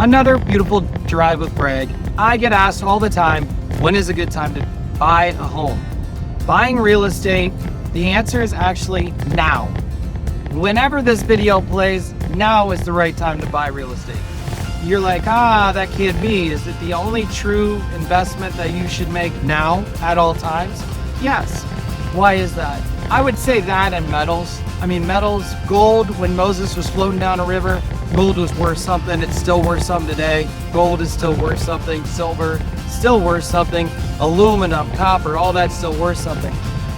Another beautiful drive with Greg. I get asked all the time, when is a good time to buy a home? Buying real estate, the answer is actually now. Whenever this video plays, now is the right time to buy real estate. You're like, that can't be. Is it the only true investment that you should make now at all times? Yes. Why is that? I would say that and metals. Metals, gold, when Moses was floating down a river, gold was worth something. It's still worth something today. Gold is still worth something. Silver, still worth something. Aluminum, copper, all that's still worth something.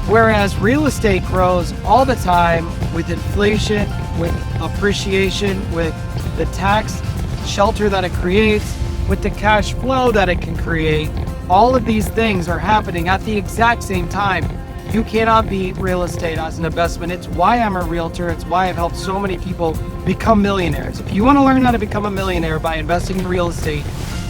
Whereas real estate grows all the time with inflation, with appreciation, with the tax shelter that it creates, with the cash flow that it can create. All of these things are happening at the exact same time. You cannot beat real estate as an investment. It's why I'm a realtor. It's why I've helped so many people become millionaires. If you want to learn how to become a millionaire by investing in real estate,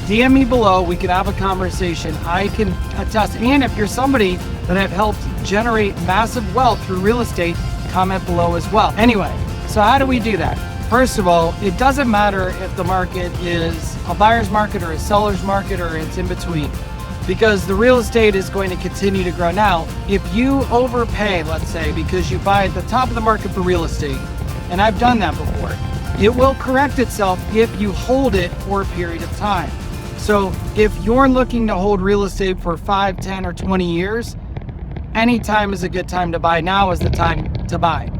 DM me below. We can have a conversation. I can attest. And if you're somebody that I've helped generate massive wealth through real estate, comment below as well. Anyway, so how do we do that? First of all, it doesn't matter if the market is a buyer's market or a seller's market or it's in between, because the real estate is going to continue to grow. Now, if you overpay, let's say, because you buy at the top of the market for real estate, and I've done that before, it will correct itself if you hold it for a period of time. So if you're looking to hold real estate for 5, 10, or 20 years, any time is a good time to buy. Now is the time to buy.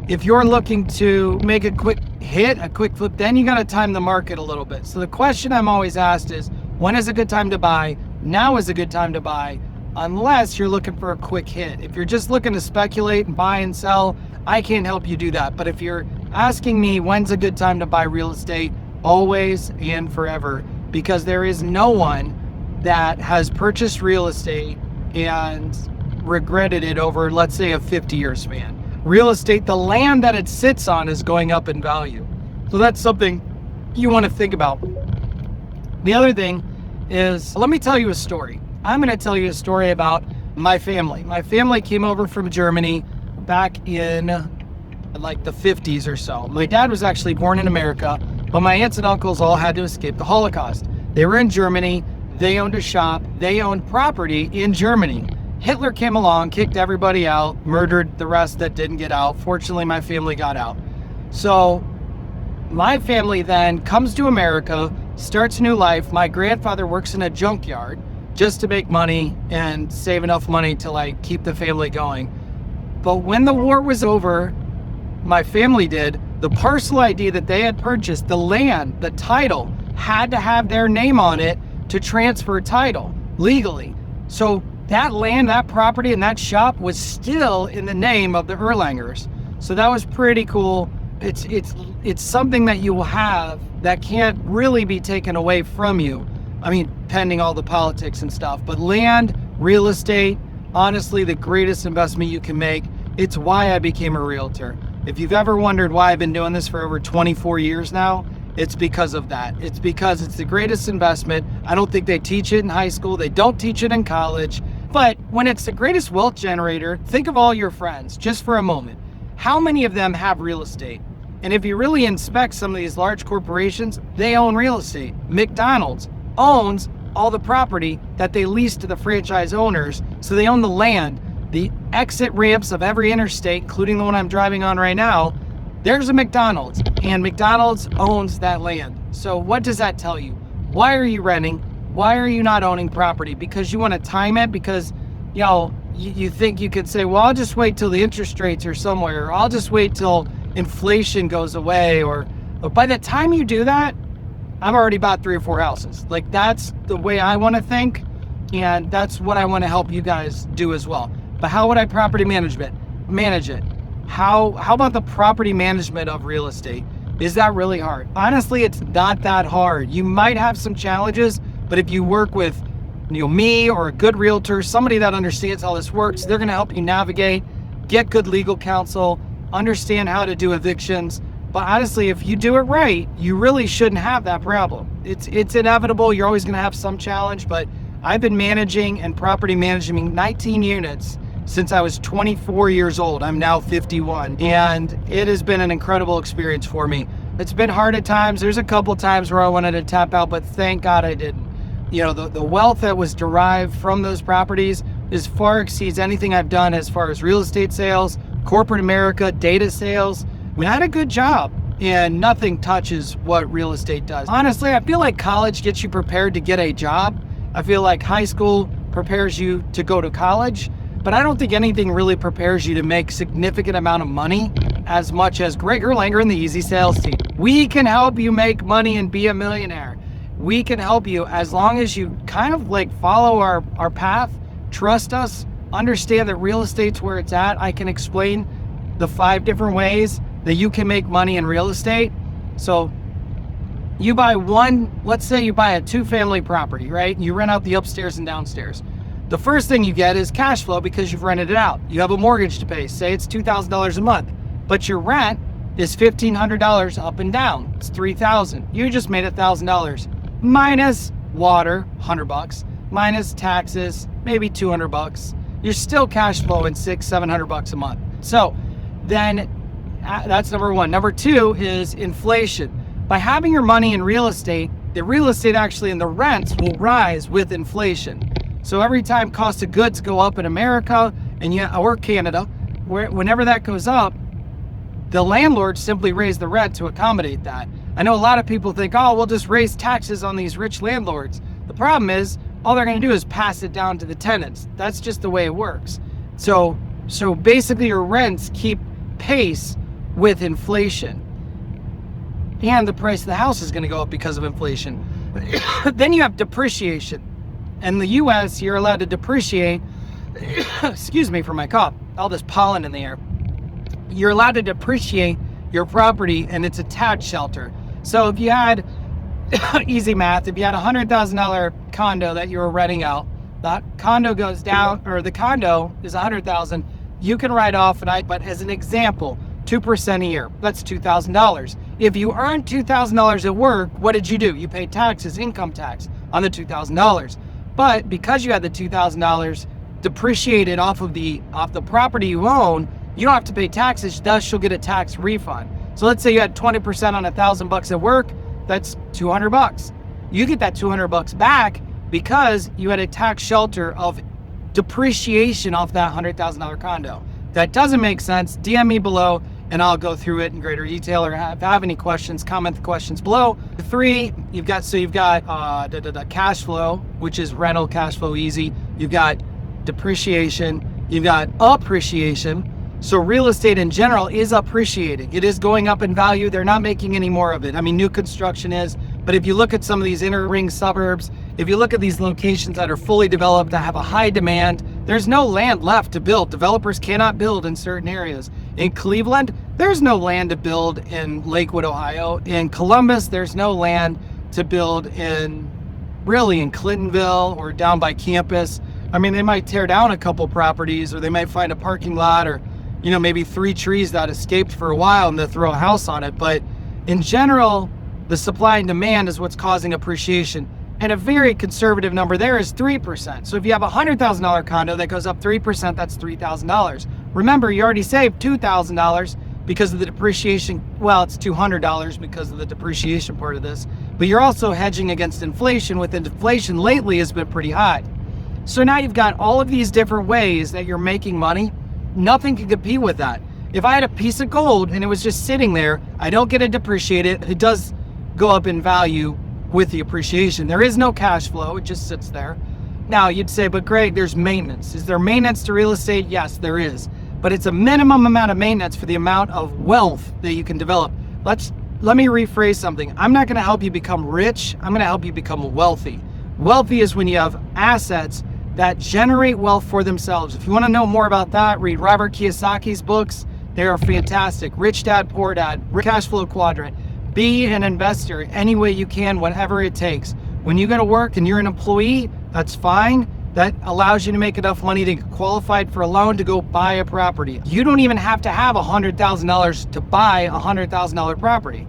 If you're looking to make a quick hit, a quick flip, then you got to time the market a little bit. So the question I'm always asked is, when is a good time to buy? Now is a good time to buy, unless you're looking for a quick hit. If you're just looking to speculate and buy and sell, I can't help you do that. But if you're asking me when's a good time to buy real estate, always and forever, because there is no one that has purchased real estate and regretted it over, let's say, a 50-year span. Real estate, the land that it sits on, is going up in value. So that's something you want to think about. The other thing is, let me tell you a story. I'm going to tell you a story about my family. My family came over from Germany back in like the 50s or so. My dad was actually born in America, but my aunts and uncles all had to escape the Holocaust. They were in Germany. They owned a shop. They owned property in Germany. Hitler came along, kicked everybody out, murdered the rest that didn't get out. Fortunately, my family got out. So my family then comes to America, starts a new life. My grandfather works in a junkyard just to make money and save enough money to keep the family going. But when the war was over, my family did, the parcel ID that they had purchased, the land, the title, had to have their name on it to transfer title legally. So that land, that property, and that shop was still in the name of the Erlangers. So that was pretty cool. It's something that you will have that can't really be taken away from you. Pending all the politics and stuff. But land, real estate, honestly, the greatest investment you can make. It's why I became a realtor. If you've ever wondered why I've been doing this for over 24 years now, it's because of that. It's because it's the greatest investment. I don't think they teach it in high school. They don't teach it in college. But when it's the greatest wealth generator, think of all your friends just for a moment. How many of them have real estate? And if you really inspect some of these large corporations, they own real estate. McDonald's owns all the property that they lease to the franchise owners. So they own the land, the exit ramps of every interstate, including the one I'm driving on right now. There's a McDonald's, and McDonald's owns that land. So what does that tell you? Why are you renting? Why are you not owning property? Because you want to time it? Because, you think you could say, well, I'll just wait till the interest rates are somewhere, or I'll just wait till inflation goes away, but by the time you do that, I've already bought 3 or 4 houses. That's the way I want to think, and that's what I want to help you guys do as well. But how would I property manage it? How about the property management of real estate? Is that really hard? Honestly, it's not that hard. You might have some challenges, but if you work with me or a good realtor, somebody that understands how this works, they're going to help you navigate, get good legal counsel, understand how to do evictions. But honestly, if you do it right, you really shouldn't have that problem. It's inevitable. You're always going to have some challenge, but I've been managing and property managing 19 units since I was 24 years old. I'm now 51, and it has been an incredible experience for me. It's been hard at times. There's a couple times where I wanted to tap out, but thank God I didn't. You know, the wealth that was derived from those properties far exceeds anything I've done as far as real estate sales, corporate America, data sales. I mean, I had a good job, and nothing touches what real estate does. Honestly, I feel like college gets you prepared to get a job. I feel like high school prepares you to go to college, but I don't think anything really prepares you to make significant amount of money as much as Greg Erlanger and the Easy Sales team. We can help you make money and be a millionaire. We can help you as long as you kind of like follow our path, trust us, understand that real estate's where it's at. I can explain the 5 different ways that you can make money in real estate. So you buy let's say you buy a 2-family property, right? You rent out the upstairs and downstairs. The first thing you get is cash flow because you've rented it out. You have a mortgage to pay. Say it's $2,000 a month, but your rent is $1,500 up and down. It's $3,000. You just made $1,000 minus water, $100, minus taxes, maybe $200. You're still cash flowing $600-700 a month. So then that's number 1. Number 2 is inflation. By having your money in real estate, the real estate actually and the rents will rise with inflation. So every time cost of goods go up in America or Canada, whenever that goes up, the landlords simply raise the rent to accommodate that. I know a lot of people think, oh, we'll just raise taxes on these rich landlords. The problem is, all they're going to do is pass it down to the tenants. That's just the way it works. So basically your rents keep pace with inflation. And the price of the house is going to go up because of inflation. Then you have depreciation. In the US, you're allowed to depreciate, excuse me for my cough, all this pollen in the air. You're allowed to depreciate your property and it's a tax shelter. So if you had, easy math, if you had a $100,000 condo that you were renting out, that condo goes down, or the condo is $100,000, you can write off, but as an example, 2% a year, that's $2,000. If you earned $2,000 at work, what did you do? You paid taxes, income tax on the $2,000. But because you had the $2,000 depreciated off the property you own, you don't have to pay taxes, thus you'll get a tax refund. So let's say you had 20% on $1,000 at work, that's $200. You get that $200 back because you had a tax shelter of depreciation off that $100,000 condo. If that doesn't make sense, DM me below and I'll go through it in greater detail, or if I have any questions, comment the questions below. 3, you've got cash flow, which is rental cash flow easy. You've got depreciation, you've got appreciation. So real estate in general is appreciating. It is going up in value. They're not making any more of it. I mean, new construction is, but if you look at some of these inner ring suburbs, if you look at these locations that are fully developed, that have a high demand, there's no land left to build. Developers cannot build in certain areas. In Cleveland, there's no land to build in Lakewood, Ohio. In Columbus, there's no land to build in Clintonville or down by campus. I mean, they might tear down a couple properties, or they might find a parking lot, or maybe 3 trees that escaped for a while and they'll throw a house on it. But in general, the supply and demand is what's causing appreciation. And a very conservative number there is 3%. So if you have a $100,000 condo that goes up 3%, that's $3,000. Remember, you already saved $2,000 because of the depreciation. Well, it's $200 because of the depreciation part of this. But you're also hedging against inflation. With inflation lately has been pretty high. So now you've got all of these different ways that you're making money. Nothing can compete with that. If I had a piece of gold and it was just sitting there, I don't get it depreciated. It does go up in value with the appreciation. There is no cash flow. It just sits there. Now you'd say, but Greg, there's maintenance. Is there maintenance to real estate? Yes, there is. But it's a minimum amount of maintenance for the amount of wealth that you can develop. Let me rephrase something. I'm not going to help you become rich. I'm going to help you become wealthy. Wealthy is when you have assets that generate wealth for themselves. If you want to know more about that, read Robert Kiyosaki's books. They are fantastic. Rich Dad, Poor Dad, Cash Flow Quadrant. Be an investor any way you can, whatever it takes. When you go to work and you're an employee, that's fine. That allows you to make enough money to get qualified for a loan to go buy a property. You don't even have to have $100,000 to buy a $100,000 property.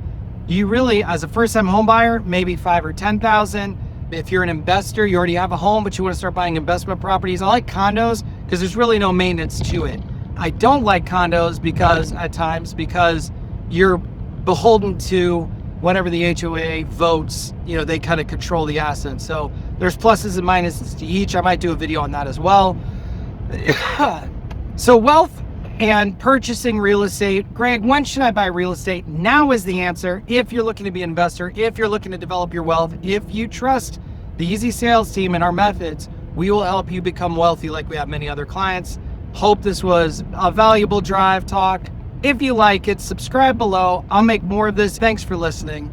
You really, as a first-time home buyer, maybe $5,000 or $10,000. If you're an investor, you already have a home, but you want to start buying investment properties. I like condos because there's really no maintenance to it. I don't like condos because you're beholden to whenever the HOA votes, they kind of control the asset. So there's pluses and minuses to each. I might do a video on that as well. So wealth and purchasing real estate. Greg, when should I buy real estate? Now is the answer. If you're looking to be an investor, if you're looking to develop your wealth, if you trust the Easy Sales team and our methods, we will help you become wealthy like we have many other clients. Hope this was a valuable drive talk. If you like it, subscribe below. I'll make more of this. Thanks for listening.